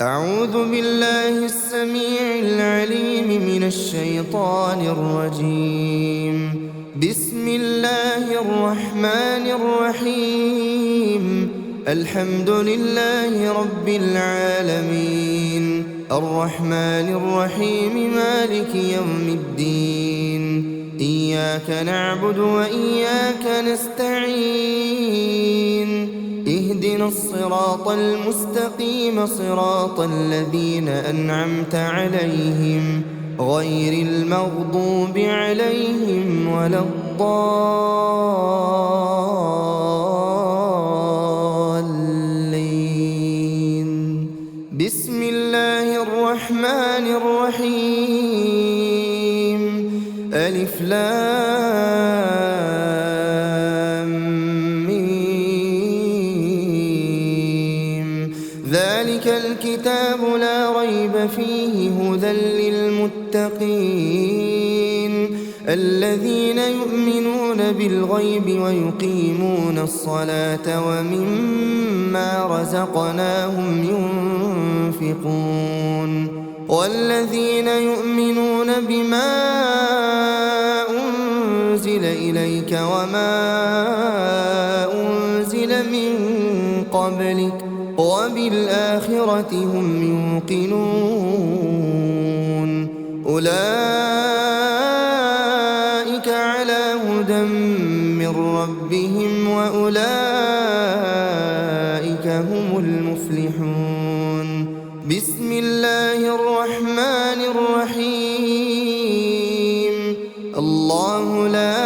أعوذ بالله السميع العليم من الشيطان الرجيم. بسم الله الرحمن الرحيم. الحمد لله رب العالمين، الرحمن الرحيم، مالك يوم الدين. إياك نعبد وإياك نستعين. اهدنا الصراط المستقيم، صراط الذين أنعمت عليهم غير المغضوب عليهم ولا الضالين. بسم الله الرحمن الرحيم. ألف لام ميم. ذلك الكتاب لا ريب فيه هدى للمتقين الذين يؤمنون بالغيب ويقيمون الصلاة ومما رزقناهم ينفقون والذين يؤمنون بما أنزل إليك وما أنزل من قبلك وبالآخرة هم يوقنون. أولئك على هدى من ربهم وأولئك هم المفلحون. بسم الله الرحمن الرحيم. الله لا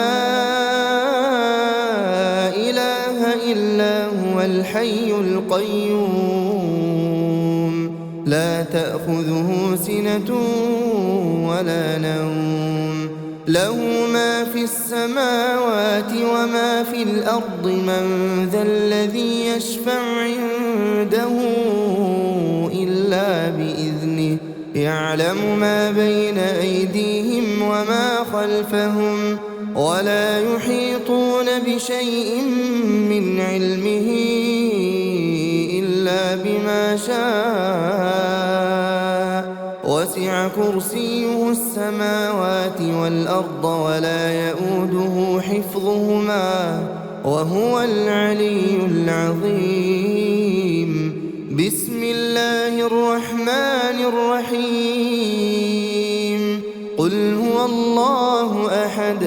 إله إلا هو الحي القيوم، لا تأخذه سنة ولا نوم، له ما في السماوات وما في الأرض. من ذا الذي يشفع عنده إلا بإذنه، يعلم ما بين أيديهم وما خلفهم ولا يحيطون بشيء من علمه إلا بما شاء. وسع كرسيه السماوات والأرض ولا يؤوده حفظهما وهو العلي العظيم. بسم الله الرحمن الرحيم. قل هو الله أحد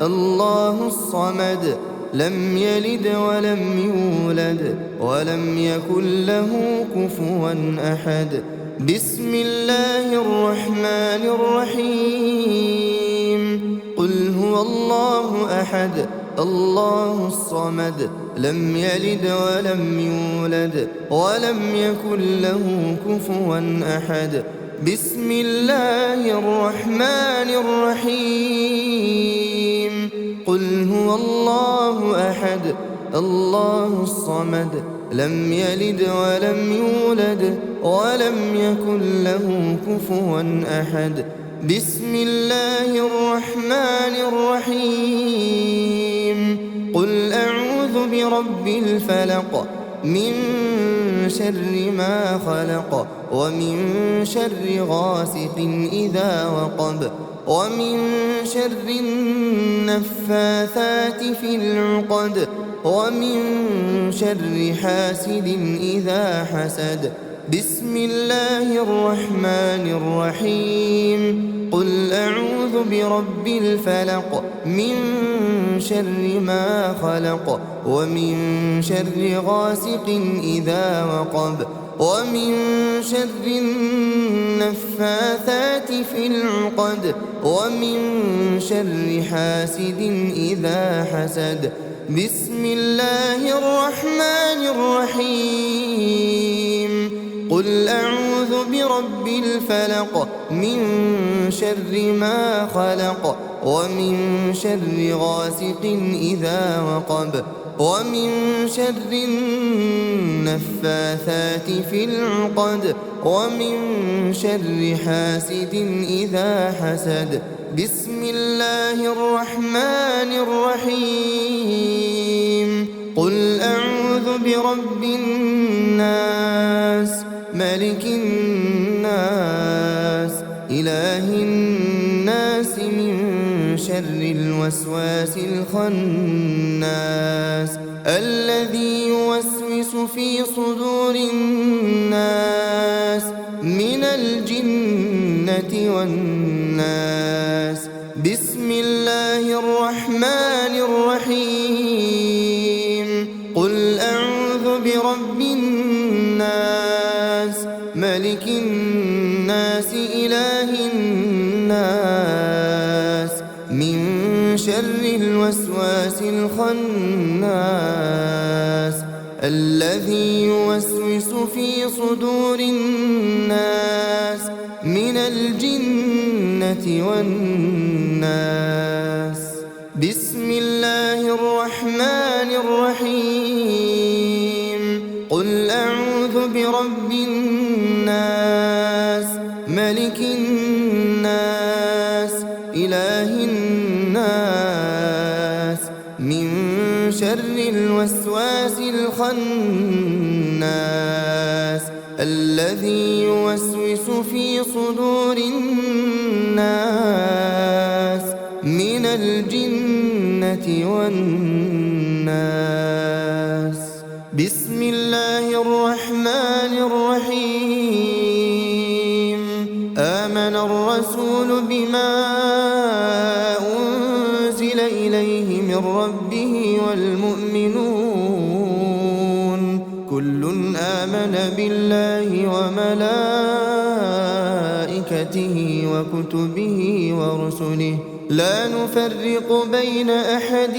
الله الصمد، لم يلد ولم يولد ولم يكن له كفوا أحد. بسم الله الرحمن الرحيم. قل هو الله أحد الله الصمد، لم يلد ولم يولد ولم يكن له كفوا أحد. بسم الله الرحمن الرحيم. قل هو الله أحد الله الصمد، لم يلد ولم يولد ولم يكن له كفوا أحد. بسم الله الرحمن الرحيم. قل أعوذ برب الفلق، من شر ما خلق، ومن شر غاسق إذا وقب، ومن شر النفاثات في العقد، ومن شر حاسد إذا حسد. بسم الله الرحمن الرحيم. قل أعوذ برب الفلق، من شر ما خلق، ومن شر غاسق إذا وقب، ومن شر النفاثات في العقد، ومن شر حاسد إذا حسد. بسم الله الرحمن الرحيم. قل أعوذ برب الفلق، من شر ما خلق، ومن شر غاسق إذا وقب، ومن شر النفاثات في العقد، ومن شر حاسد إذا حسد. بسم الله الرحمن الرحيم. قل أعوذ برب الناس، ملك الناس إله الناس من شر الوسواس الخناس الذي يوسوس في صدور الناس من الجنة والناس. بسم الله الرحمن الرحيم. قل أعوذ برب الناس ملك الناس إله الناس من شر الوسواس الخناس الذي يوسوس في صدور الناس من الجنة والناس. بسم الله الرحمن الرحيم. قل أعوذ برب الناس ملك الناس إله الناس من شر الوسواس الخناس الذي يوسوس في صدور الناس من الجنة والناس. بسم الله الرحمن الرحيم. آمن الرسول بما أنزل إليه من ربه والمؤمنون كل آمن بالله وملائكته وكتبه ورسله لا نفرق بين أحد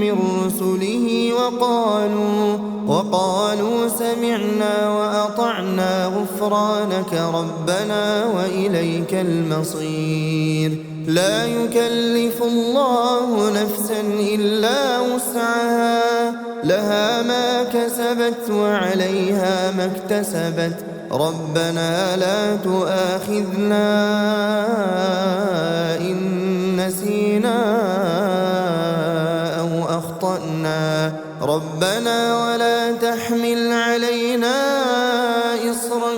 من رسله وقالوا سمعنا وأطعنا غفرانك ربنا وإليك المصير. لا يكلف الله نفسا إلا وسعها لها ما كسبت وعليها ما اكتسبت ربنا لا تؤاخذنا إن نسينا أو أخطأنا ربنا ولا تحمل علينا إصرا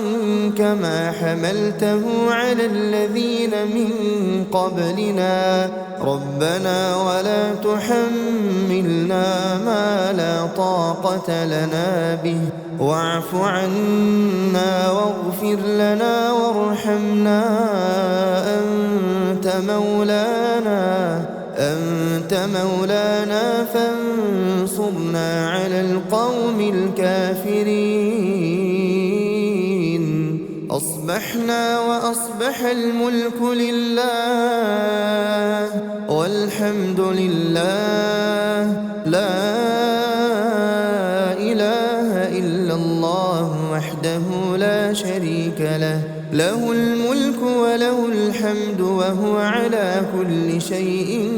كما حملته على الذين من قبلنا ربنا ولا تحملنا ما لا طاقة لنا به واعف عنا واغفر لنا وارحمنا أنت مولانا فانصرنا على القوم الكافرين. أصبحنا وأصبح الملك لله والحمد لله لا إله إلا الله وحده لا شريك له له الملك وله الحمد وهو على كل شيء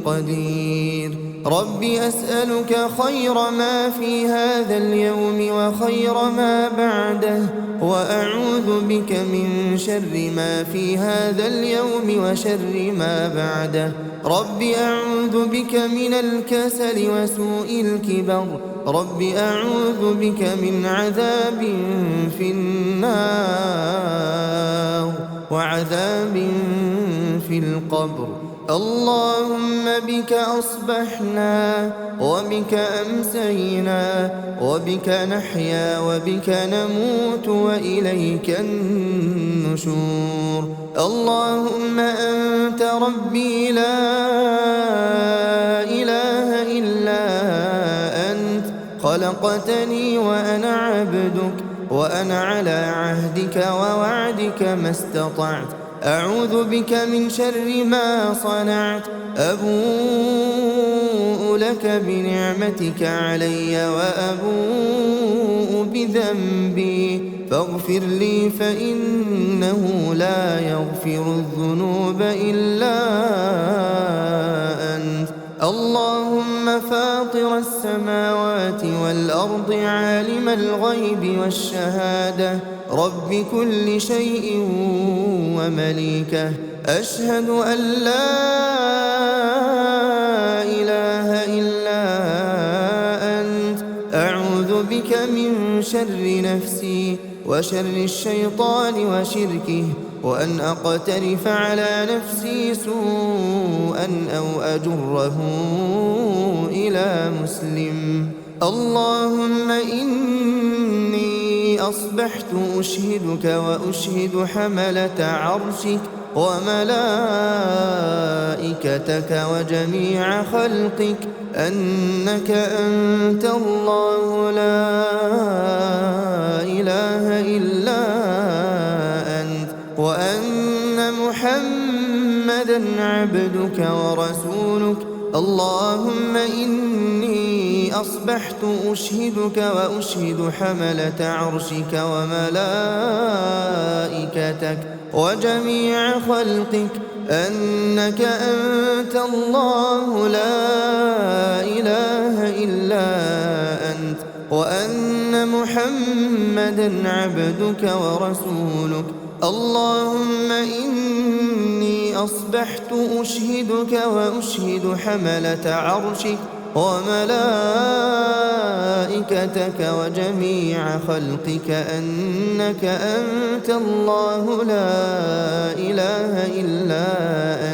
قدير. رب أسألك خير ما في هذا اليوم وخير ما بعده وأعوذ بك من شر ما في هذا اليوم وشر ما بعده. رب أعوذ بك من الكسل وسوء الكبر رب أعوذ بك من عذاب في النار وعذاب في القبر. اللهم بك أصبحنا وبك أمسينا وبك نحيا وبك نموت وإليك النشور. اللهم أنت ربي لا إله إلا أنت خلقتني وأنا عبدك وأنا على عهدك ووعدك ما استطعت. أعوذ بك من شر ما صنعت. أبوء لك بنعمتك علي وأبوء بذنبي فاغفر لي فإنه لا يغفر الذنوب إلا أنت. اللهم فاطر السماوات والأرض عالم الغيب والشهادة رب كل شيء ومليكه أشهد أن لا إله إلا أنت. أعوذ بك من شر نفسي وشر الشيطان وشركه، وأن أقترف على نفسي سوءا أو أجره إلى مسلم. اللهم إني أصبحت أشهدك وأشهد حملة عرشك وملائكتك وجميع خلقك أنك أنت الله لا إله إلا أنت، وأن محمدًا عبدك ورسولك. اللهم إني أصبحت أشهدك وأشهد حملة عرشك وملائكتك وجميع خلقك أنك أنت الله لا إله إلا أنت، وأن محمدًا عبدك ورسولك. اللهم إني أصبحت أشهدك وأشهد حملة عرشك وملائكتك وجميع خلقك أنك أنت الله لا إله إلا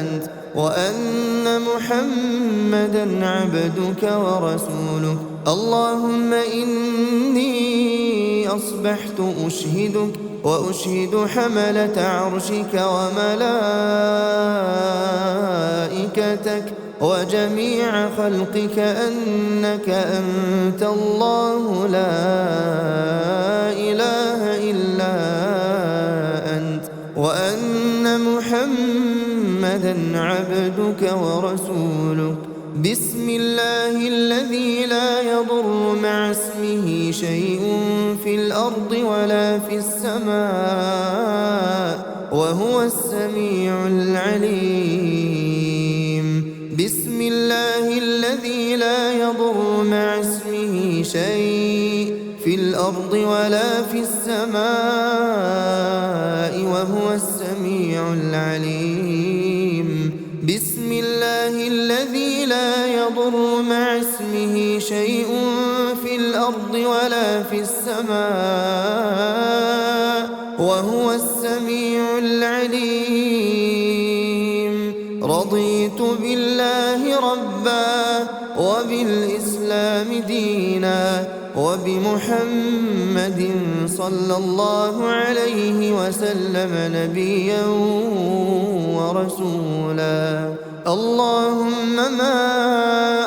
أنت، وأن محمدًا عبدك ورسولك. اللهم إني أصبحت أشهدك وأشهد حملة عرشك وملائكتك وجميع خلقك أنك أنت الله لا إله إلا أنت، وأن محمدًا عبدك ورسولك. بسم الله الذي لا يضر مع اسمه شيء في الأرض ولا في السماء وهو السميع العليم. بسم الله الذي لا يضر مع اسمه شيء في الأرض ولا في السماء وهو السميع العليم. بسم الله الذي لا يضر مع اسمه شيء في الأرض ولا في السماء وهو السميع العليم. رضيت بالله ربا وبالإسلام دينا وبمحمد صلى الله عليه وسلم نبيا ورسولا. اللهم ما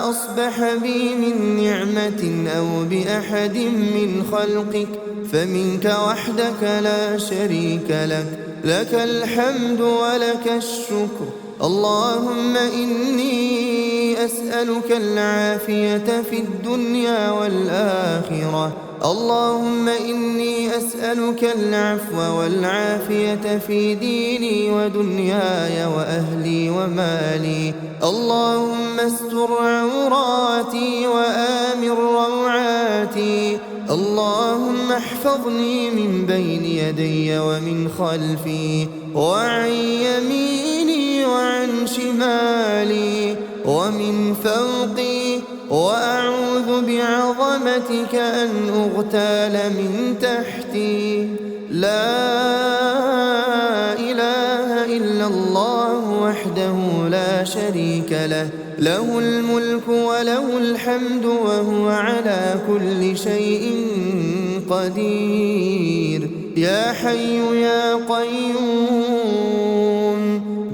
أصبح بي من نعمة أو بأحد من خلقك فمنك وحدك لا شريك لك، لك الحمد ولك الشكر. اللهم إني أسألك العافية في الدنيا والآخرة. اللهم إني أسألك العفو والعافية في ديني ودنياي وأهلي ومالي. اللهم استر عوراتي وآمن روعاتي. اللهم احفظني من بين يدي ومن خلفي وعن يميني وعن شمالي ومن فوقي، وأعوذ بعظمتك أن أغتال من تحتي. لا إله إلا الله وحده لا شريك له، له الملك وله الحمد وهو على كل شيء قدير. يا حي يا قيوم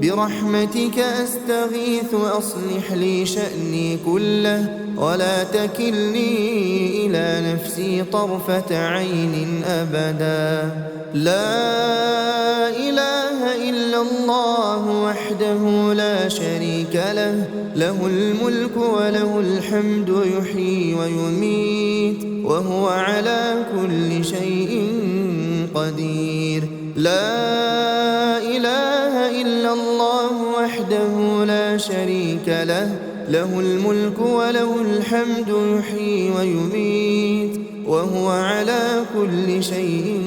برحمتك أستغيث أصلح لي شأني كله ولا تكلني إلى نفسي طرفة عين أبدا. لا إله إلا الله وحده لا شريك له، له الملك وله الحمد يحيي ويميت وهو على كل شيء قدير. لا إله إلا الله وحده لا شريك له، له الملك وله الحمد يحيي ويميت وهو على كل شيء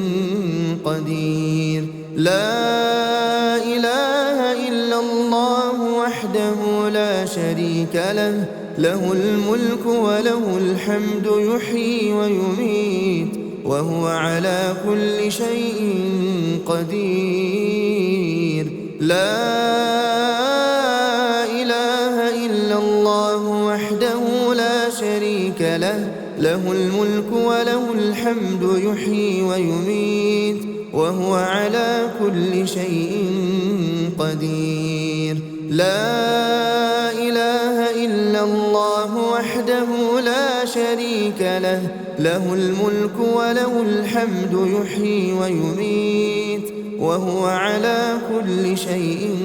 قدير. لا إله إلا الله وحده لا شريك له، له الملك وله الحمد يحيي ويميت وهو على كل شيء قدير. لا إله إلا الله وحده لا شريك له، له الملك وله الحمد يحيي ويميت وهو على كل شيء قدير. لا إله إلا الله وحده لا شريك له، له الملك وله الحمد يحيي ويميت وهو على كل شيء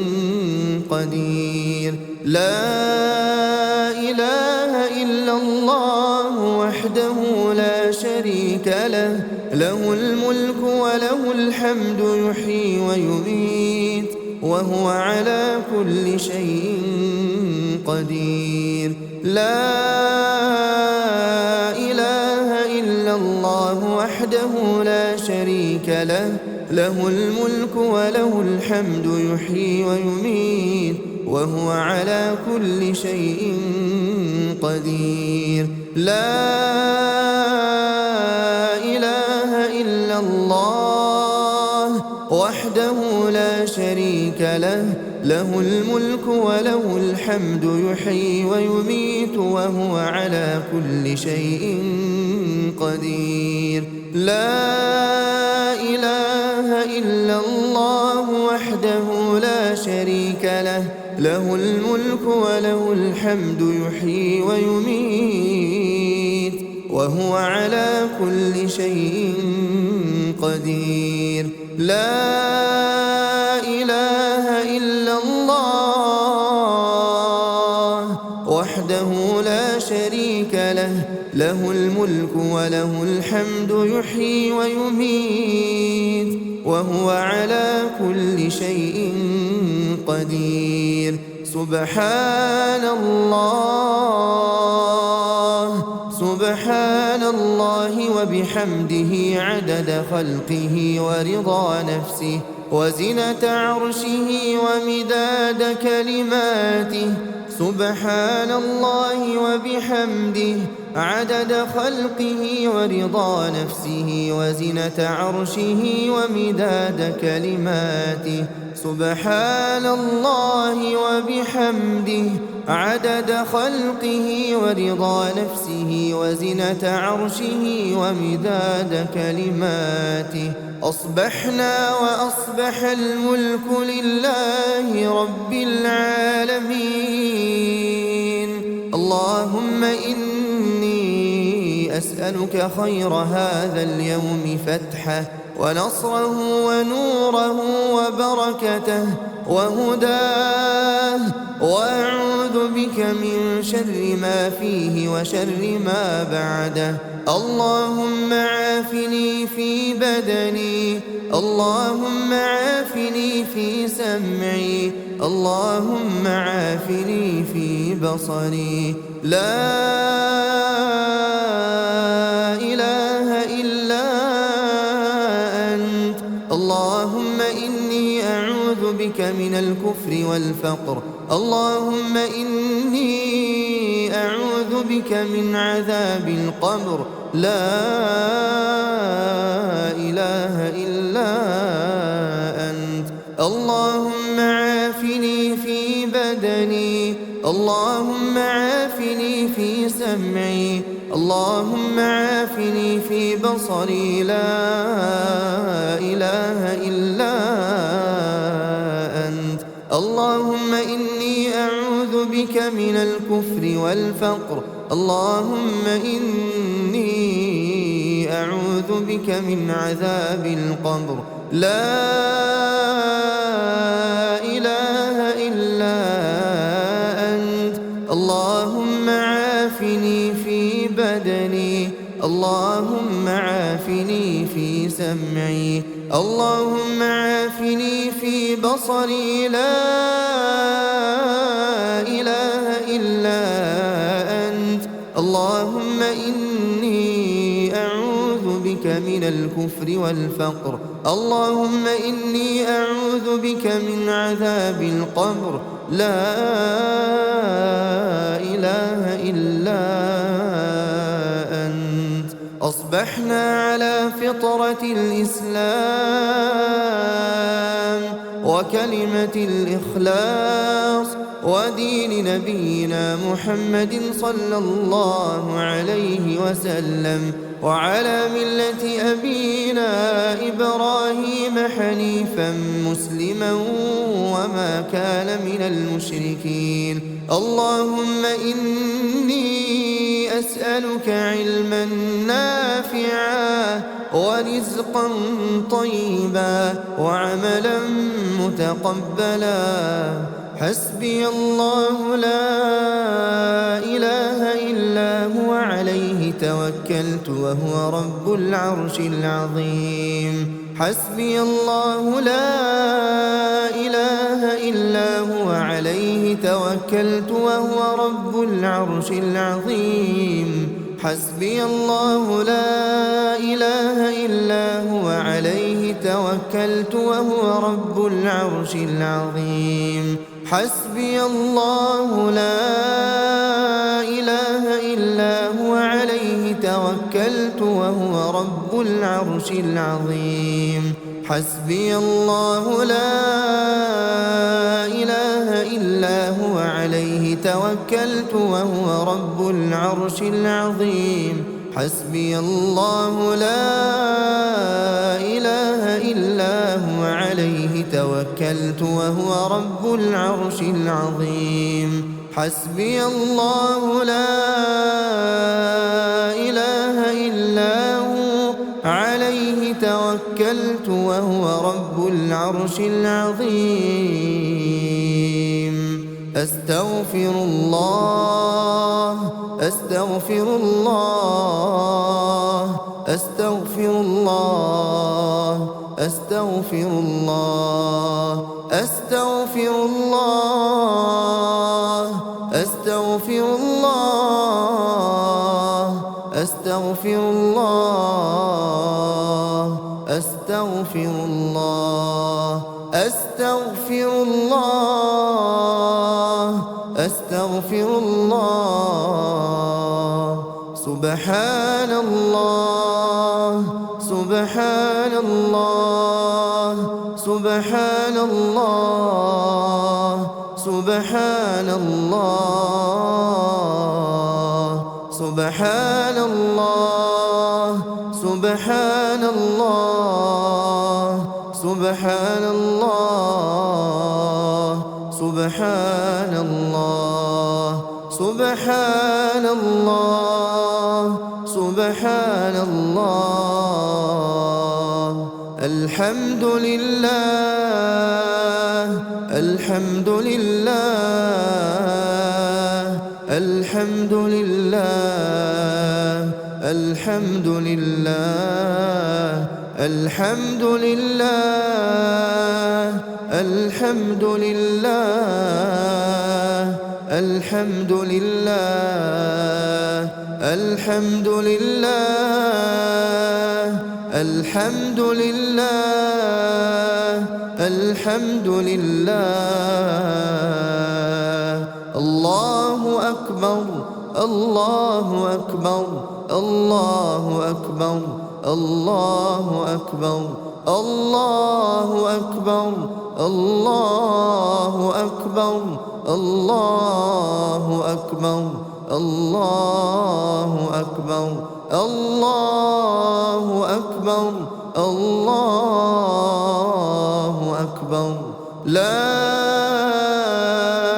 قدير. لا إله إلا الله وحده لا شريك له، له الملك وله الحمد يحيي ويميت وهو على كل شيء قدير. لا إله إلا الله وحده لا شريك له، له الملك وله الحمد يحيي ويميت وهو على كل شيء قدير. لا إله إلا الله وحده لا شريك له، له الملك وله الحمد يحيي ويميت وهو على كل شيء قدير. لا إله إلا الله وحده لا شريك له، له الملك وله الحمد يحيي ويميت وهو على كل شيء قدير. لا إله إلا الله وحده لا شريك له، له الملك وله الحمد يحيي ويميت وهو على كل شيء قدير. سبحان الله، سبحان الله وبحمده عدد خلقه ورضا نفسه وزنة عرشه ومداد كلماته. سبحان الله وبحمده عدد خلقه ورضا نفسه وزنة عرشه ومداد كلماته. سبحان الله وبحمده عدد خلقه ورضا نفسه وزنة عرشه ومداد كلماته. أصبحنا وأصبح الملك لله رب العالمين. اللهم إني أسألك خير هذا اليوم فتحه ونصره ونوره وبركته وهداه، وأعوذ بك من شر ما فيه وشر ما بعده. اللهم عافني في بدني، اللهم عافني في سمعي، اللهم عافني في بصري. لا إله إلا أنت. اللهم إني أعوذ بك من الكفر والفقر، اللهم إني أعوذ بك من عذاب القبر. لا إله إلا أنت. اللهم عافني في بدني، اللهم عافني في سمعي، اللهم عافني في بصري. لا إله إلا أنت. اللهم إني أعوذ بك من الكفر والفقر، اللهم إني أعوذ بك من عذاب القبر. لا إله إلا أنت. اللهم عافني في بدني، اللهم عافني في سمعي، اللهم عافني في بصري. لا إله إلا أنت. اللهم إني أعوذ بك من الكفر والفقر، اللهم إني أعوذ بك من عذاب القبر. لا إله إلا أنت. أصبحنا على فطرة الإسلام وكلمة الإخلاص ودين نبينا محمد صلى الله عليه وسلم، وعلى ملة أبينا إبراهيم حنيفا مسلما وما كان من المشركين. اللهم إني أسألك علما نافعا ورزقا طيبا وعملا متقبلا. حسبي الله لا إله إلا هو عليه توكلت وهو رب العرش العظيم. حسبي الله لا إله إلا هو عليه توكلت وهو رب العرش العظيم. حسبي الله لا إله إلا هو عليه توكلت وهو رب العرش العظيم. حسبي الله لا إله إلا هو عليه توكلت وهو رب العرش العظيم. حسبي الله لا إله إلا هو عليه توكلت وهو رب العرش العظيم. حسبي الله لا إله إلا هو عليه توكلت وهو رب العرش العظيم. حسبي الله لا إله إلا هو عليه توكلت وهو رب العرش العظيم. أستغفر الله أستغفر الله أستغفر الله أستغفر الله أستغفر الله أستغفر الله أستغفر الله أستغفر الله أستغفر الله أستغفر الله. سبحان الله سبحان الله سبحان الله سبحان الله سبحان الله سبحان الله سبحان الله سبحان الله سبحان الله سبحان الله. الحمد لله الحمد لله الحمد لله الحمد لله الحمد لله الحمد لله الحمد لله الحمد لله الحمد لله الحمد لله. الله أكبر الله أكبر الله أكبر الله أكبر الله أكبر الله أكبر الله أكبر الله أكبر الله أكبر الله أكبر. لا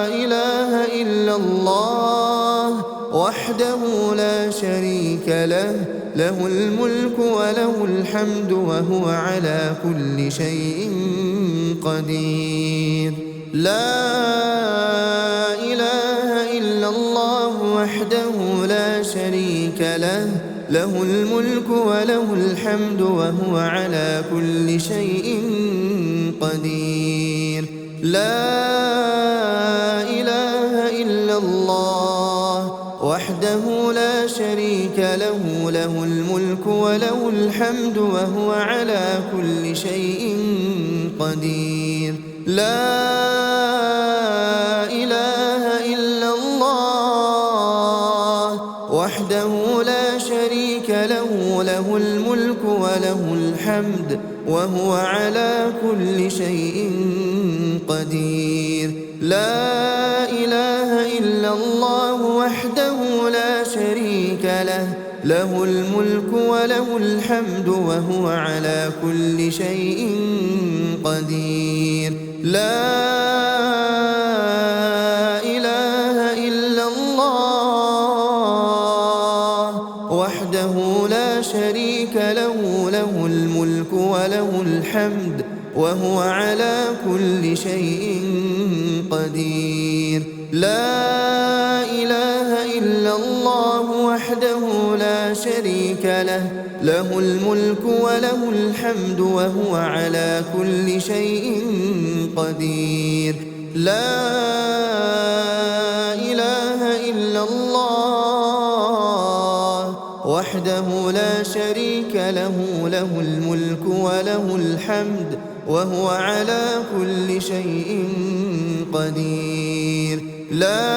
إله إلا الله وحده لا شريك له، له الملك وله الحمد وهو على كل شيء قدير. لا إله إلا الله وحده لا شريك له، له الملك وله الحمد وهو على كل شيء قدير. لا إله إلا الله وحده لا شريك له، له الملك وله الحمد وهو على كل شيء قدير. لا إله إلا الله وحده لا شريك له، الحمد وهو على كل شيء قدير. لا إله إلا الله وحده لا شريك له، له الملك وله الحمد وهو على كل شيء قدير. لا إله إلا الله وحده لا شريك له، له الملك وله الحمد وهو على كل شيء قدير. لا إله إلا الله وحده لا شريك له، له الملك وله الحمد وهو على كل شيء قدير. لا إله إلا الله وحده لا شريك له، له الملك وله الحمد وهو على كل شيء قدير. لا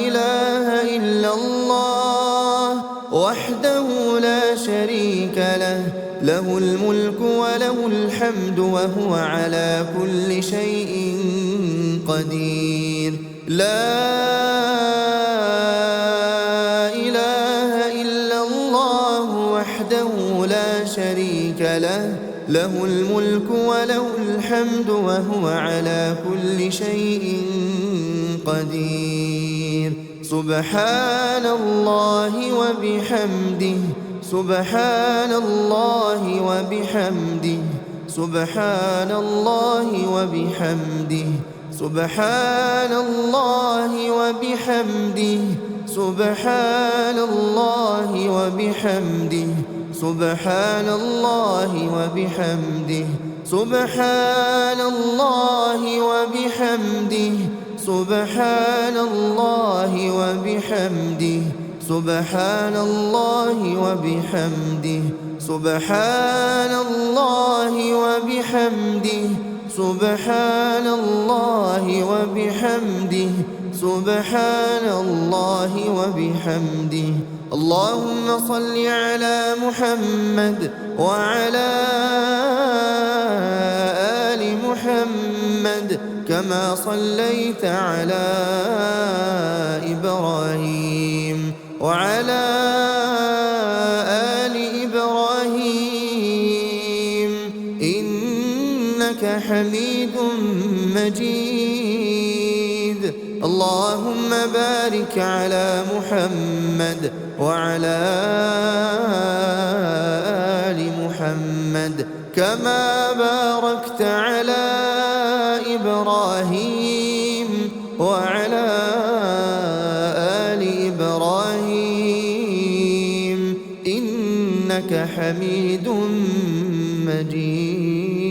إله إلا الله وحده لا شريك له، له الملك وله الحمد وهو على كل شيء قدير. لا إله إلا الله وحده لا شريك له، له الملك وله الحمد وهو على كل شيء قدير. سبحان الله وبحمده، سبحان الله وبحمده، سبحان الله وبحمده، سبحان الله وبحمده، سبحان الله وبحمده، سبحان الله وبحمده، سبحان الله وبحمده، سبحان الله وبحمده، سبحان الله وبحمده، سبحان الله وبحمده، سبحان الله وبحمده، سبحان الله وبحمده. اللهم صل على محمد وعلى آل محمد كما صليت على إبراهيم وعلى آل إبراهيم إنك حميد مجيد. اللهم بارك على محمد وعلى آل محمد كما باركت على إبراهيم وعلى آل إبراهيم إنك حميد مجيد.